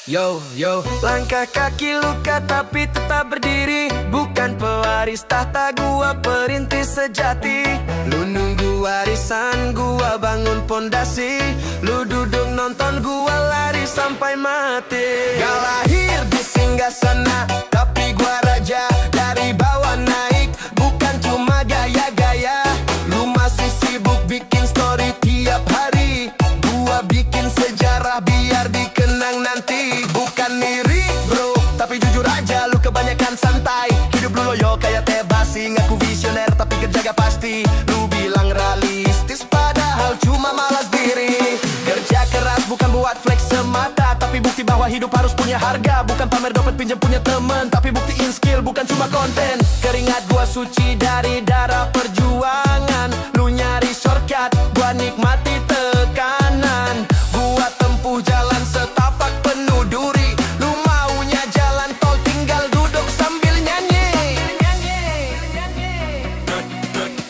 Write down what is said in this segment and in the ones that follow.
Yo, yo, langkah kaki luka tapi tetap berdiri. Bukan pewaris tahta, gua perintis sejati. Lu nunggu warisan, gua bangun pondasi. Lu duduk nonton, gua lari sampai mati. Gak lahir di singgasana, tapi gua raja. Dari bawah naik, bukan cuma gaya-gaya. Lu masih sibuk bikin story tiap hari. Gua bikin sejarah biar dikenang nanti. Bukan lirik bro, tapi jujur aja lu kebanyakan santai. Hidup lu loyo kayak teh basi. Ngaku visioner tapi kerja gak pasti. Lu bilang realistis padahal cuma malas diri. Kerja keras bukan buat flex semata, tapi bukti bahwa hidup harus punya harga. Bukan pamer dompet pinjam punya temen, tapi buktiin skill bukan cuma konten. Keringat gua suci dari darah perjuangan. Lu nyari shortcut, gua nikmati tekanan. Gua tempuh jalan setapak penuh duri. Lu maunya jalan tol tinggal duduk sambil nyanyi.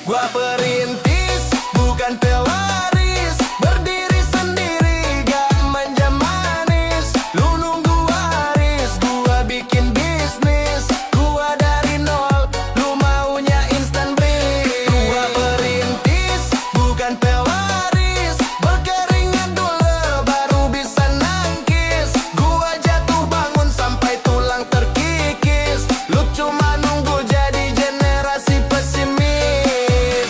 Gua perintis bukan pewaris, berdiri sendiri gak manja manis. Lu nunggu waris, gua bikin bisnis. Gua dari nol, lu maunya instant breeze. Gua perintis bukan pewaris, berkeringat dulu baru bisa nangkis. Gua jatuh bangun sampai tulang terkikis. Lu cuma nunggu jadi generasi pesimis.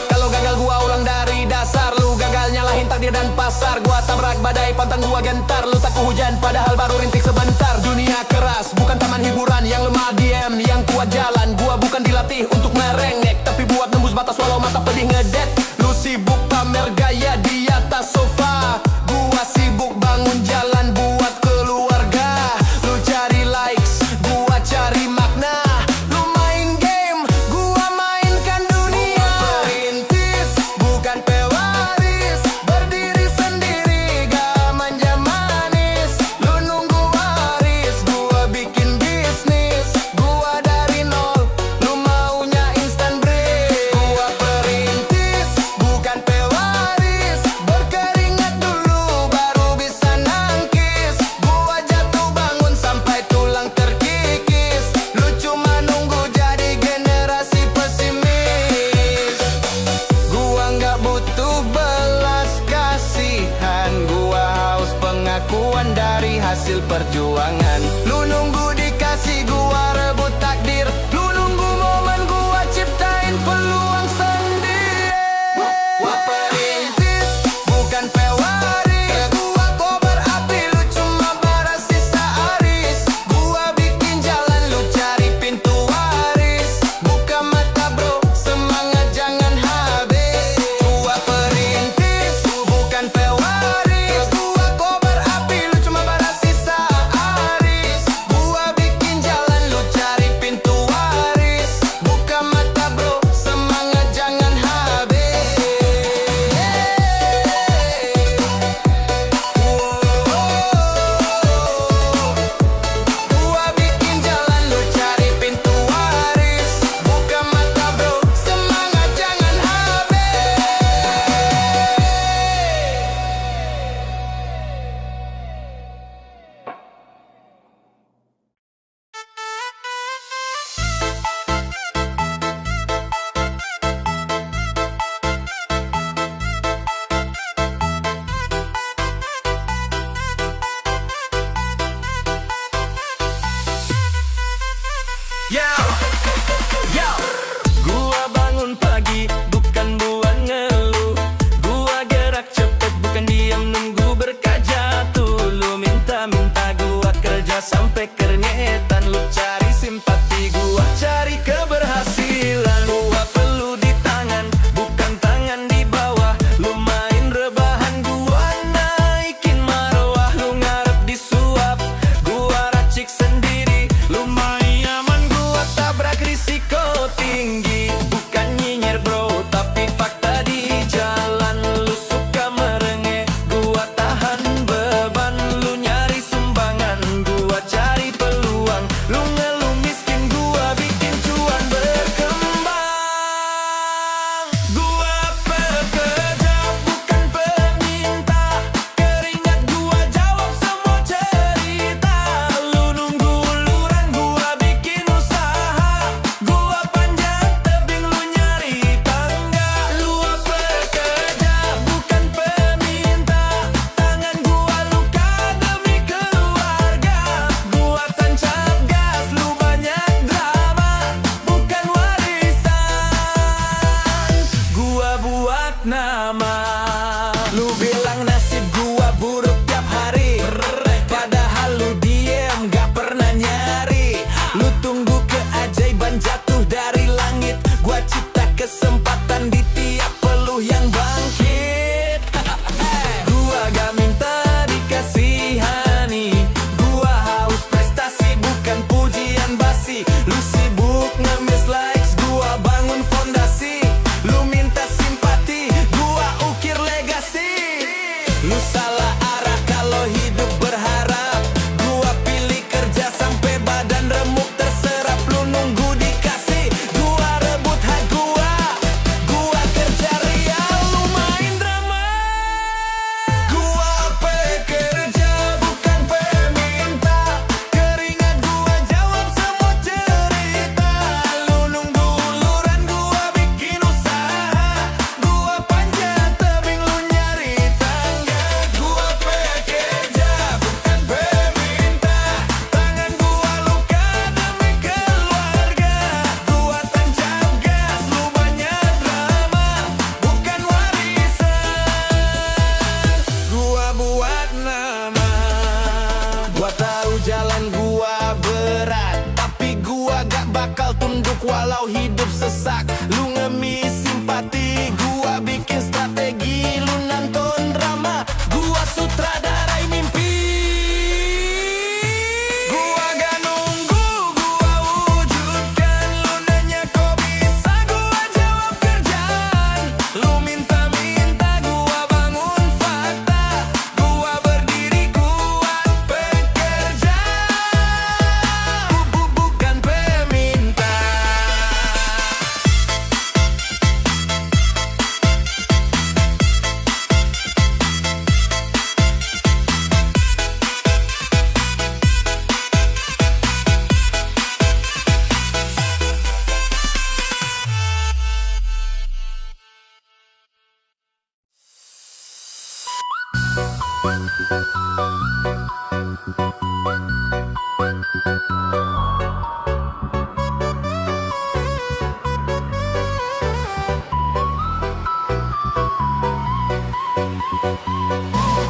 Kalau gagal gua ulang dari dasar. Lu gagal nyalahin takdir dan pasar. Gua tabrak badai pantang gua gentar. Lu takut hujan padahal baru rintik sebentar. Dunia keras bukan taman hiburan. Yang lemah diem, yang kuat jalan. Gua bukan dilatih untuk merengek, tapi buat nembus batas walau mata pedih ngedet. Lu sibuk pamer gaya di atas sofa. Gua sibuk bangun jalan buat keluarga. Lu cari likes, gua cari makna. Lu main game, gua mainkan dunia. Perintis bukan pewaris, berdiri sendiri gak manja manis. Lu nunggu waris, gua bikin bisnis. Gua dari nol, lu maunya instant breeze. Gua perintis bukan pewaris, berkeringat dulu baru bisa nangkis. Gua jatuh bangun sampai tulang terkikis. Lu cuma nunggu jadi generasi pesimis. Gua nggak butuh belas kasihan. Gua haus pengakuan dari hasil perjuangan. Lu nunggu dikasih, gua rebut takdir. Lu nunggu momen, gua ciptain peluang sendiri. Gua perintis bukan pewaris. Gua kobar api, lu cuma bara sisa aris. Gua bikin jalan, lu cari pintu waris. Buka mata bro, semangat jangan habis. Gua perintis bukan pewaris. Gua kobar api, lu cuma bara sisa aris. Gua bikin jalan, walau hidup sesak. Lu ngemis simpati, gua bikin strategi. Lu nonton drama, gua sutradarai mimpi. Gua gak nunggu, gua wujudkan. Lu nanya kok bisa, gua jawab kerjaan. Lu minta-minta, gua bangun fakta. Gua berdiri kuat bekerja, bukan peminta.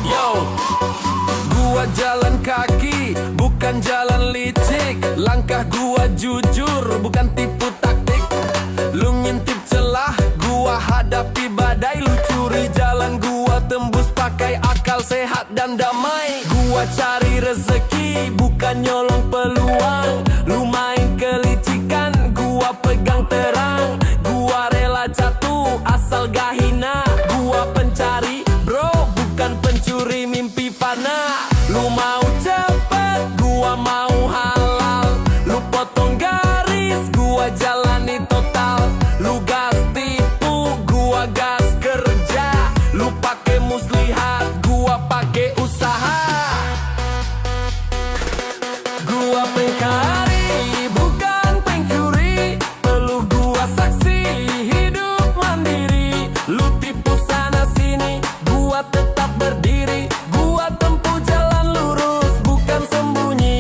Yo, gua jalan kaki, bukan jalan licik. Langkah gua jujur, bukan tipu taktik. Lu ngintip celah, gua hadapi badai. Lu curi jalan, gua tembus pakai akal sehat dan damai. Gua cari rezeki, bukan nyolong peluang. Lu main kelicikan, gua pegang terang. Gua rela jatuh, asal gak hina. Gua pencari, bro, bukan pencuri mimpi fana. Lu mau cepet, gua mau halal. Lu potong garis, gua jalani total. Lu gas tipu, gua gas kerja. Lu pake muslihat, gua pake usaha. Gua pengkari, bukan pencuri. Peluh gua saksi, hidup mandiri. Lu tipu sana sini, gua tetap berdiri. Gua tempuh jalan lurus, bukan sembunyi.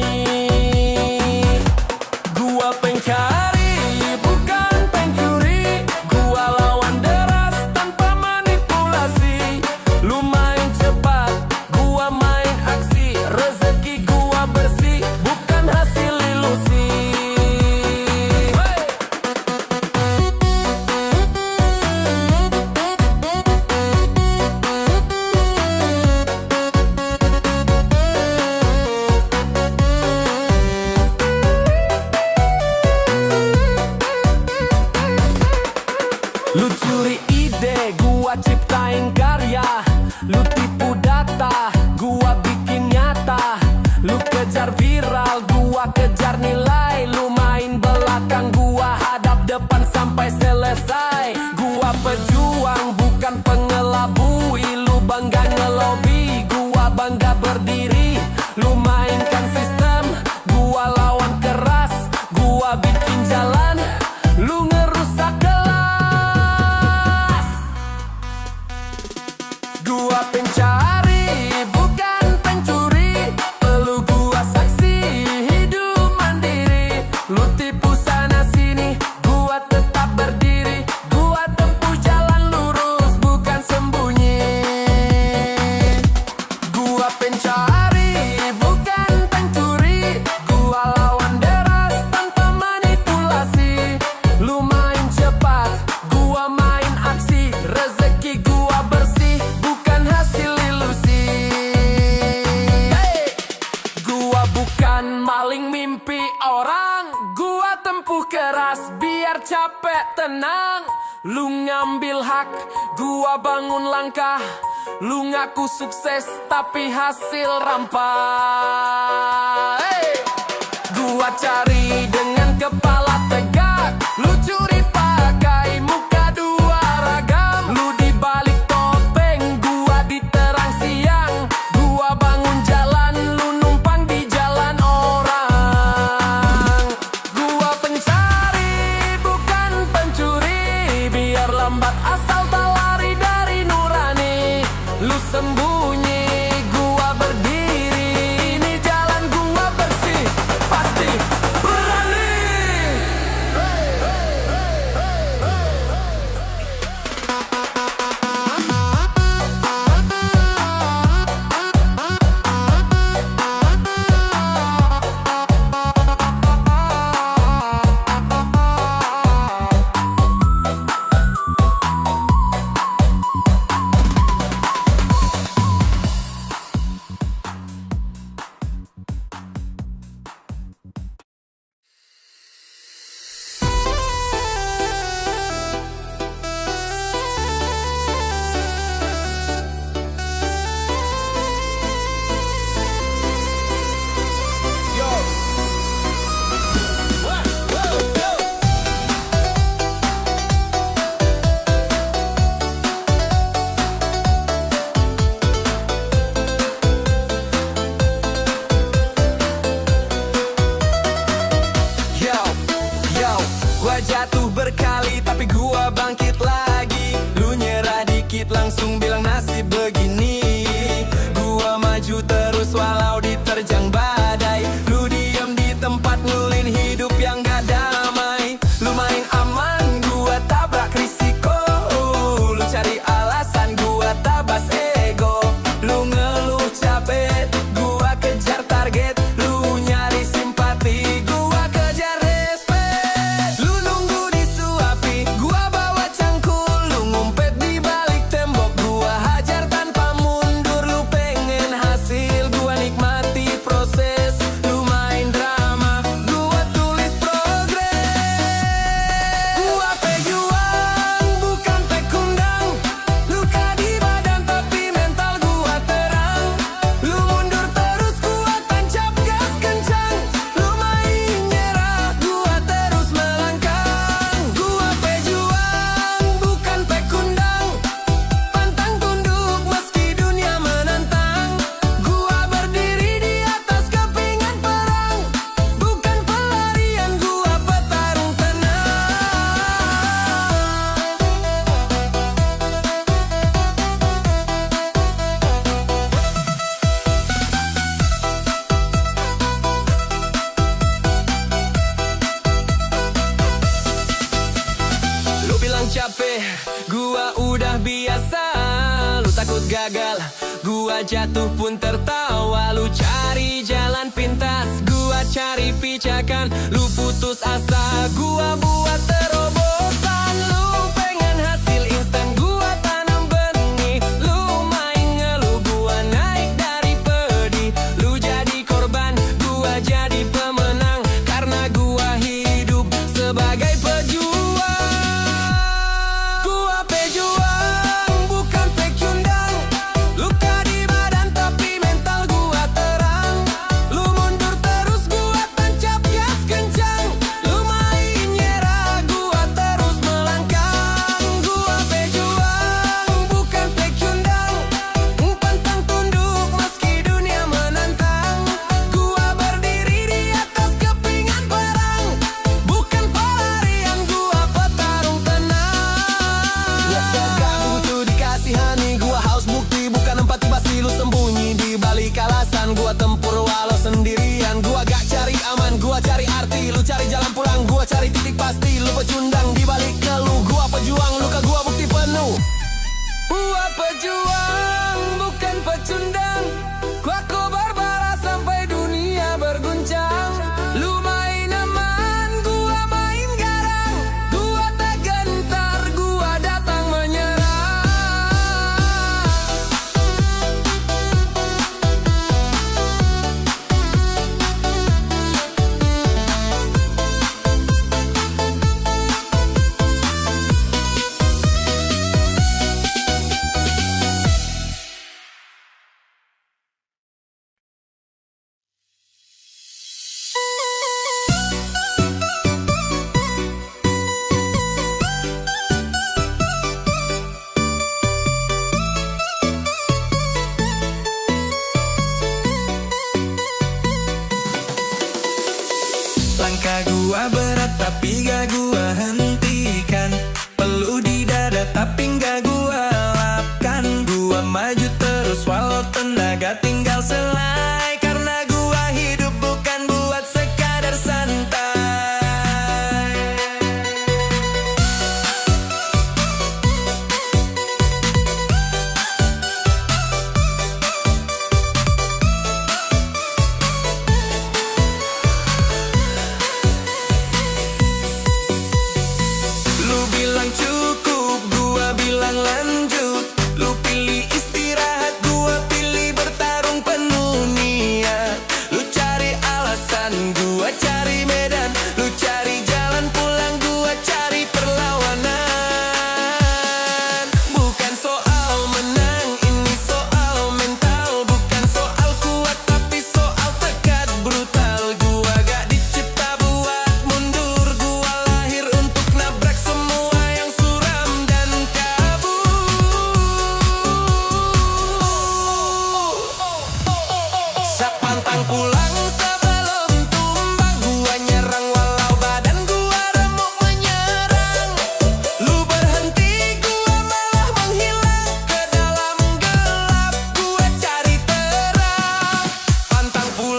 Gua pengkari, bukan pencuri. Gua lawan deras tanpa manipulasi. Lu main cepat, gua main aksi. Rezeki gua bersih, bukan hasil ilusi. Lu curi ide, gua ciptain karya. Lu tipu data, gua bikin nyata. Lu kejar viral, gua kejar nilai. Lu main belakang, gua hadap depan sampai selesai. Gua pejuang, bukan pengelabui. Lu bangga ngelobi, gua bangga berdiri. Lu mainkan sistem, gua lawan keras. Gua bikin jalan, lu ngerusak kelas. Gua pencari, bukan pencuri. Peluh gua saksi, hidup mandiri. Lu tipu sana sini, gua tetap berdiri. Gua tempuh jalan lurus, bukan sembunyi. Gua pencari, bukan pencuri. Gua lawan deras tanpa manipulasi. Lu main cepat, gua main aksi. Rezeki gua bersih, bukan hasil ilusi. Hey! Gua bukan maling mimpi orang. Gua tempuh keras biar capek tenang. Lu ngambil hak, gua bangun langkah. Lu ngaku sukses tapi hasil rampas. Hey! Gua cari dengan kepala tegak. Lu curi pakai muka dua ragam. Lu dibalik topeng, gua di terang siang. Gua bangun jalan, lu numpang di jalan orang. Gua pencari, bukan pencuri. Biar lambat asal tak lari dari nurani. Lu sembunyi, gua berdiri. menerjang badai. Lu diam di tempat ngulin hidup yang gak damai. Lu main aman, gua tabrak risiko. Lu cari alasan, gua tabas ego. Lu ngeluh capek, gua kejar target. Lu nyari simpati, gua kejar respect. Lu nunggu disuapi, gua bawa cangkul. Lu ngumpet di balik tembok, gua hajar tanpa mundur. Lu pengen hasil, gua nikmati proses. Lu main drama, gua tulis progres. Gua pejuang, bukan pekundang. Luka di badan tapi mental gua terang. Lu mundur terus, gua tancap gas kencang. Lu main nyerah, gua terus melangkah. Gua pejuang, bukan pekundang. Pantang tunduk meski dunia menentang. Gua berdiri di atas kepingan perang. Bukan pelarian, gua petarung tenang. Lu bilang capek, gua udah biasa. Lu takut gagal, gua jatuh pun tertawa. Lu cari jalan pintas, gua cari pijakan. Lu putus asa, gua buat terobosan. Lu pengen hasil instan, gua tanam benih. Lu main ngeluh, gua naik dari pedih. Lu jadi korban, gua jadi pemenang. Karena gua hidup sebagai pejuang. Gua pejuang, bukan pecundang. Luka di badan tapi mental gua terang. Lu mundur terus, gua tancap gas kencang. Lu main nyerah, gua terus melangkah. Gua pejuang, bukan pecundang. Pantang tunduk meski dunia menentang. Gua berdiri di atas kepingan perang. Bukan pelarian, gua petarung tenang. Ya gak butuh dikasihani, gua haus bukti bukan empati. Pasti lu sembunyi di balik alasan. Gua tempur walau sendirian. Gua gak cari aman, gua cari arti. Lu cari jalan pulang, gua cari titik pasti. Lu pecundang di balik keluh. Gua pejuang, luka gua bukti penuh. Gua pejuang, bukan pecundang. Gua kobar bara sampai dunia berguncang. Lu main aman, gua main garang. Gua tak gentar, gua datang menyerang. Langkah gua berat tapi gak gua hentikan. Peluh di dada tapi gak gua lapkan. Gua maju terus walau tenaga tinggal selai. Karena gua hidup bukan buat sekadar santai. Lu bilang cukup, gua bilang lanjut. Lu pilih istirahat, gua pilih bertarung penuh niat. Lu cari alasan, gua cari medan. Lu cari jalan pulang, gua cari perlawanan. Bukan soal menang, ini soal mental. Bukan soal kuat tapi soal tekad brutal. Gua gak dicipta buat mundur. Gua lahir untuk nabrak semua yang suram dan kabur. Sapantang pulang sebelum tumbang. Gua nyerang walau badan gua remuk menyerang. Lu berhenti, gua malah menghilang. Ke dalam gelap, gua cari terang. Pantang pulang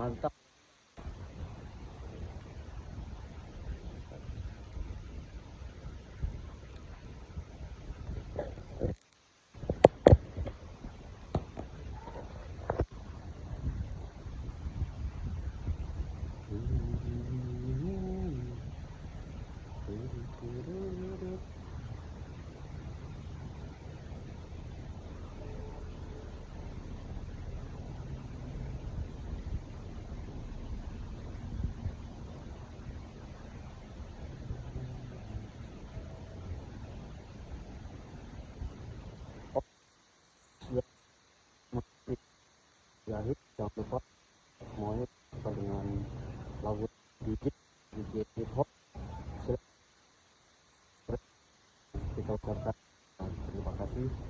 mantap. Jadi jangan lupa semuanya suka dengan lagu DJ hip hop. Kita ucapkan terima kasih.